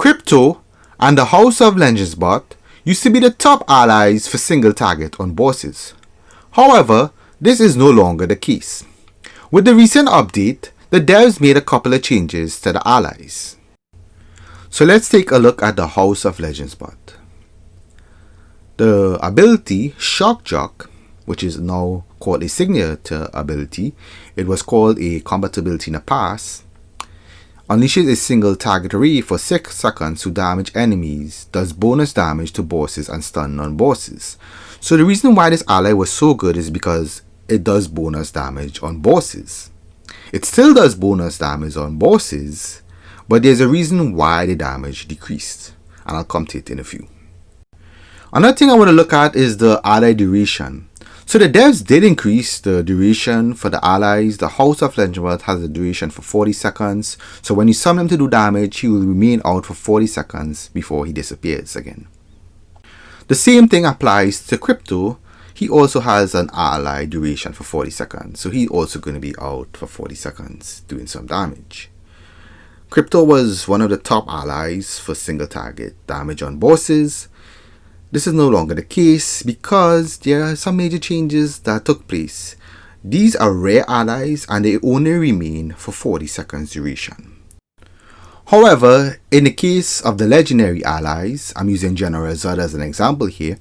Krypto and the House of Legends bot used to be the top allies for single target on bosses. However, this is no longer the case. With the recent update, the devs made a couple of changes to the allies. So let's take a look at the House of Legends bot. The ability Shock Jock, which is now called a signature ability, it was called a combat ability in the past, unleashes a single target array for 6 seconds to damage enemies, does bonus damage to bosses and stun non-bosses. So the reason why this ally was so good is because it does bonus damage on bosses. It still does bonus damage on bosses, but there's a reason why the damage decreased, and I'll come to it in a few. Another thing I want to look at is the ally duration. So the devs did increase the duration for the allies. The House of Legends has a duration for 40 seconds. So when you summon him to do damage, he will remain out for 40 seconds before he disappears again. The same thing applies to Krypto. He also has an ally duration for 40 seconds. So he's also going to be out for 40 seconds doing some damage. Krypto was one of the top allies for single target damage on bosses. This is no longer the case because there are some major changes that took place. These are rare allies and they only remain for 40 seconds duration. However, in the case of the legendary allies, I'm using General Zod as an example here,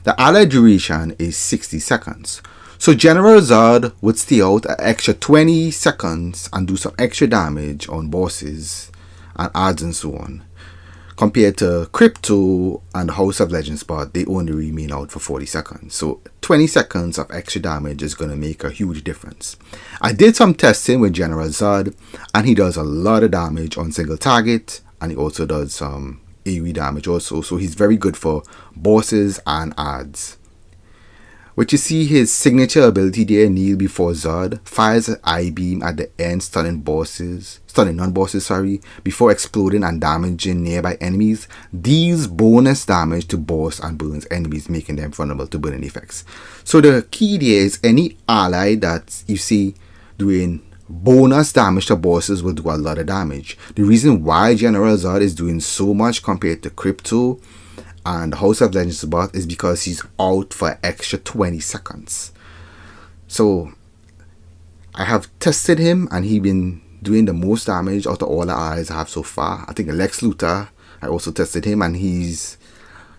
the ally duration is 60 seconds. So General Zod would stay out an extra 20 seconds and do some extra damage on bosses and adds and so on. Compared to Krypto and the House of Legends bot, they only remain out for 40 seconds. So 20 seconds of extra damage is going to make a huge difference. I did some testing with General Zod and he does a lot of damage on single target and he also does some AoE damage also. So he's very good for bosses and adds. Which you see his signature ability there, kneel before Zod, fires an eye beam at the end, stunning non-bosses, before exploding and damaging nearby enemies. These bonus damage to boss and burns enemies, making them vulnerable to burning effects. So the key there is any ally that you see doing bonus damage to bosses will do a lot of damage. The reason why General Zod is doing so much compared to Krypto and the House of Legends bot is because he's out for an extra 20 seconds. So I have tested him and he's been doing the most damage out of all the allies I have so far. I think Lex Luthor, I also tested him and he's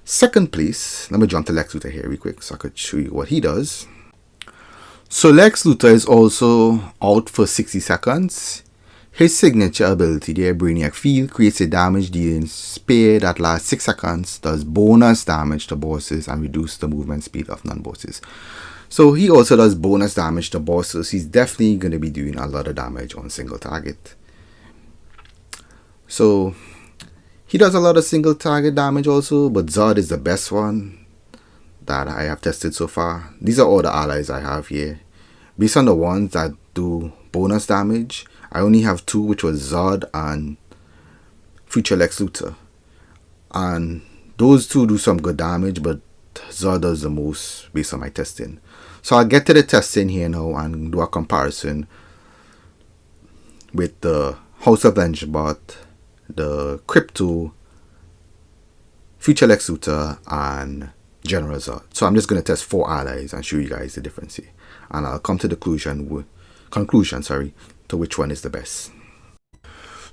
second place. Let me jump to Lex Luthor here real quick so I could show you what he does. So Lex Luthor is also out for 60 seconds. His signature ability there, Brainiac Field, creates a damage dealing spear that lasts 6 seconds, does bonus damage to bosses and reduces the movement speed of non-bosses. So he also does bonus damage to bosses. He's definitely going to be doing a lot of damage on single target. So he does a lot of single target damage also, but Zod is the best one that I have tested so far. These are all the allies I have here. Based on the ones that do bonus damage, I only have 2, which was Zod and Future Lex Luthor. And those 2 do some good damage, but Zod does the most based on my testing. So I'll get to the testing here now and do a comparison with the House of Legends bot, the Krypto, Future Lex Luthor, and General Zod. So I'm just going to test 4 allies and show you guys the difference here. And I'll come to the conclusion to which one is the best.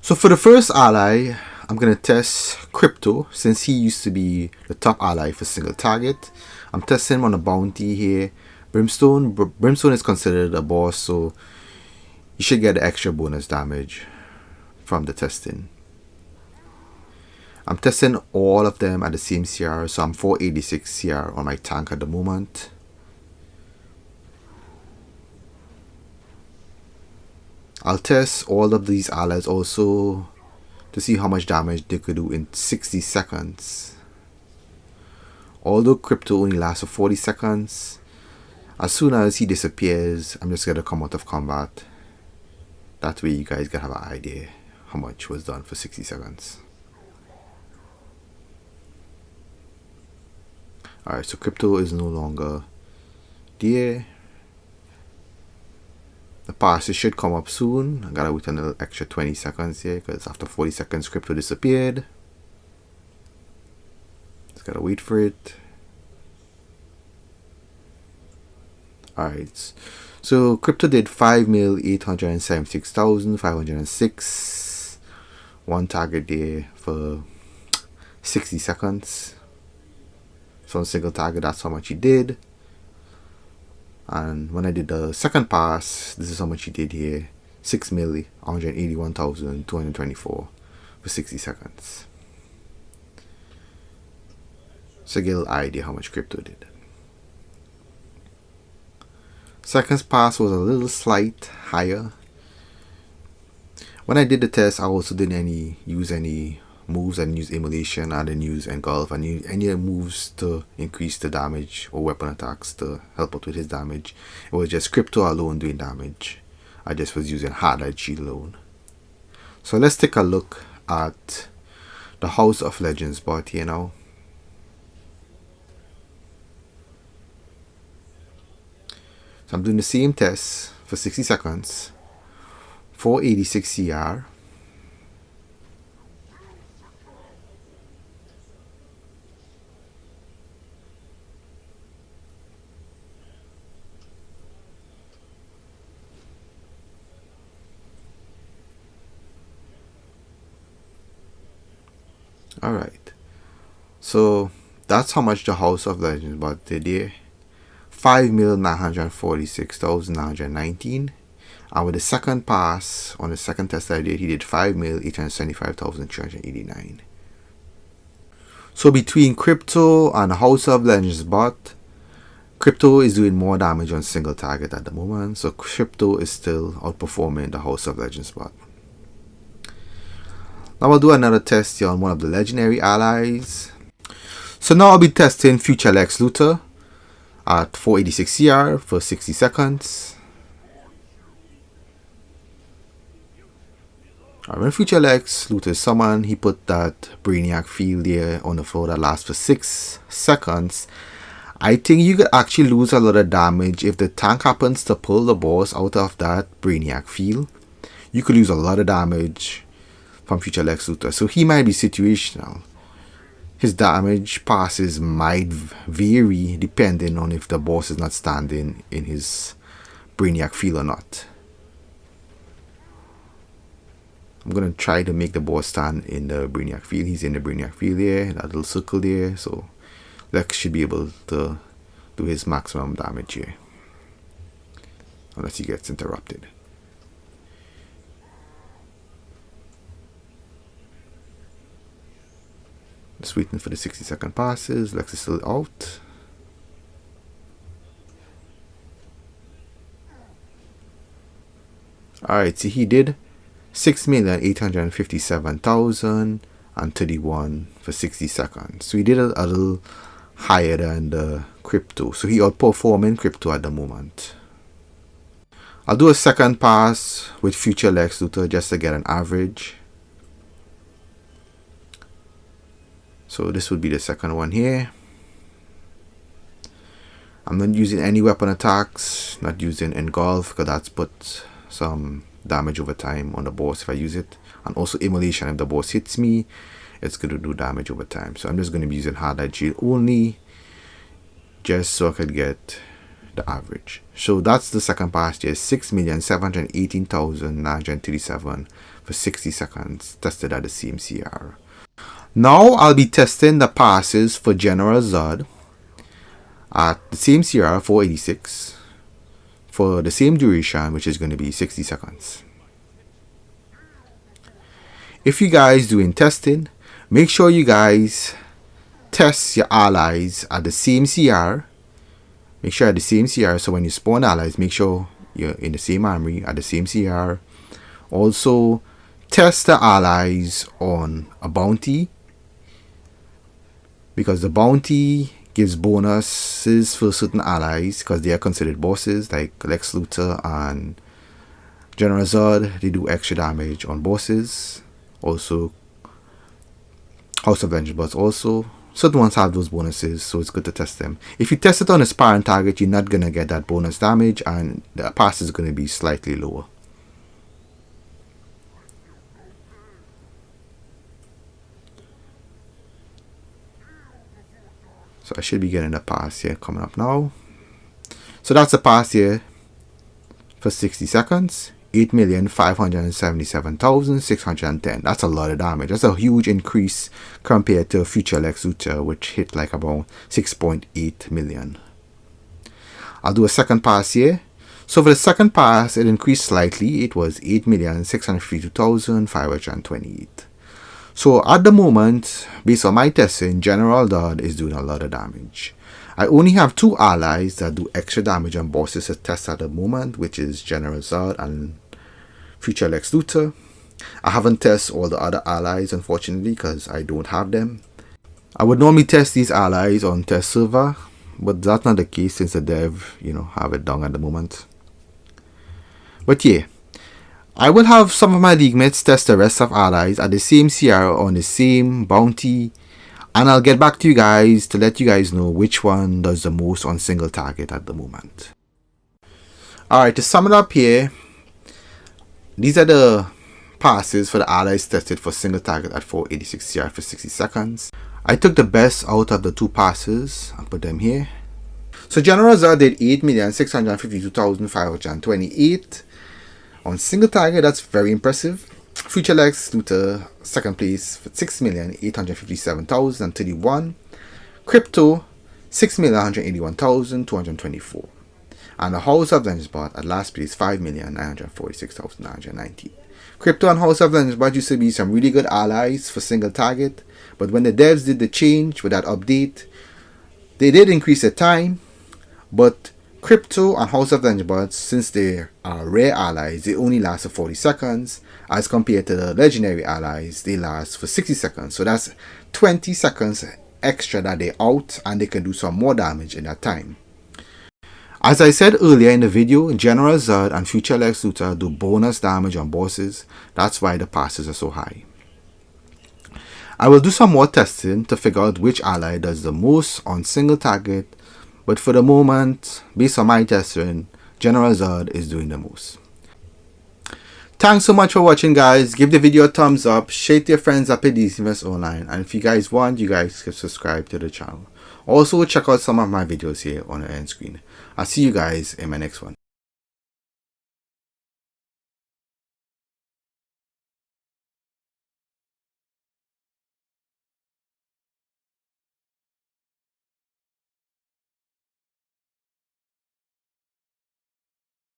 So for the first ally, I'm going to test Krypto since he used to be the top ally for single target. I'm testing him on a bounty here. Brimstone is considered a boss, so you should get extra bonus damage from the testing. I'm testing all of them at the same CR, so I'm 486 CR on my tank at the moment. I'll test all of these allies also to see how much damage they could do in 60 seconds. Although Krypto only lasts for 40 seconds, as soon as he disappears, I'm just going to come out of combat. That way you guys can have an idea how much was done for 60 seconds. Alright, so Krypto is no longer there. The passes should come up soon. I gotta wait another extra 20 seconds here because after 40 seconds Krypto disappeared. Gotta wait for it. Alright. So Krypto did 5,876,506. One target there for 60 seconds. So on single target, that's how much he did. And when I did the second pass, this is how much he did here. 6,181,224 for 60 seconds. So get a little idea how much Krypto did. Second pass was a little slight higher. When I did the test, I also didn't use any moves. I didn't use emulation. I didn't use engulf. I didn't use any moves to increase the damage or weapon attacks to help out with his damage. It was just Krypto alone doing damage. I just was using hard shield alone. So let's take a look at the House of Legends bot here now. So I'm doing the same test for 60 seconds, 486 CR. Alright, so that's how much the House of Legends bot did here. 5,946,919, and with the second pass on the second test I did, he did 5,875,389. So between Krypto and House of Legends bot, Krypto is doing more damage on single target at the moment, so Krypto is still outperforming the House of Legends bot. Now I'll do another test here on one of the legendary allies. So now I'll be testing Future Lex Luthor at 486 CR for 60 seconds. When Future Lex Luthor is summoned, he put that Brainiac field there on the floor that lasts for 6 seconds. I think you could actually lose a lot of damage if the tank happens to pull the boss out of that Brainiac field. You could lose a lot of damage from Future Lex Luthor, so he might be situational. His damage passes might vary depending on if the boss is not standing in his Brainiac field or not. I'm going to try to make the boss stand in the Brainiac field. He's in the Brainiac field there, that little circle there, so Lex should be able to do his maximum damage here. Unless he gets interrupted. Just waiting for the 60-second passes. Lex is still out. Alright, see, he did 6,857,031 for 60 seconds. So he did a little higher than the Krypto. So he outperforming Krypto at the moment. I'll do a second pass with Future Lex Luthor just to get an average. So this would be the second one here. I'm not using any weapon attacks, not using engulf, because that's put some damage over time on the boss if I use it. And also immolation, if the boss hits me, it's going to do damage over time. So I'm just going to be using hard shield only, just so I could get the average. So that's the second pass here, 6,718,937 for 60 seconds, tested at the same CR. Now I'll be testing the passes for General Zod at the same CR, 486, for the same duration, which is going to be 60 seconds. If you guys doing testing, make sure you guys test your allies at the same CR. Make sure at the same CR, so when you spawn allies, make sure you're in the same armory at the same CR. Also, test the allies on a bounty, because the bounty gives bonuses for certain allies because they are considered bosses, like Lex Luthor and General Zod. They do extra damage on bosses. Also, House of Legends bots also. Certain ones have those bonuses, so it's good to test them. If you test it on a sparring target, you're not going to get that bonus damage, and the pass is going to be slightly lower. So I should be getting the pass here coming up now. So that's the pass here for 60 seconds. 8,577,610. That's a lot of damage. That's a huge increase compared to future Lex Luthor, which hit like about 6.8 million. I'll do a second pass here. So for the second pass, it increased slightly. It was 8,652,528. So at the moment, based on my testing, General Zod is doing a lot of damage. I only have two allies that do extra damage on bosses to test at the moment, which is General Zod and future Lex Luthor. I haven't tested all the other allies, unfortunately, because I don't have them. I would normally test these allies on test server, but that's not the case since the dev, have it down at the moment. But yeah, I will have some of my league mates test the rest of allies at the same CR on the same bounty, and I'll get back to you guys to let you guys know which one does the most on single target at the moment. Alright, to sum it up here, these are the passes for the allies tested for single target at 486 CR for 60 seconds. I took the best out of the two passes and put them here. So General Zod did 8,652,528 on single target. That's very impressive. Future Lex Luthor second place for 6,857,031. Krypto 6,181,224. And the House of Legends bot at last place 5,946,990. Krypto and House of Legends bot used to be some really good allies for single target, but when the devs did the change with that update, they did increase the time, but Krypto and House of Legends bots, since they are rare allies, they only last for 40 seconds, as compared to the legendary allies, they last for 60 seconds. So that's 20 seconds extra that they're out, and they can do some more damage in that time. As I said earlier in the video, General Zod and future Lex Luthor do bonus damage on bosses. That's why the passes are so high. I will do some more testing to figure out which ally does the most on single target, but for the moment, based on my testing, General Zod is doing the most. Thanks so much for watching, guys. Give the video a thumbs up, share it to your friends up at DCUO Online, and if you guys want, you guys can subscribe to the channel. Also, check out some of my videos here on the end screen. I'll see you guys in my next one.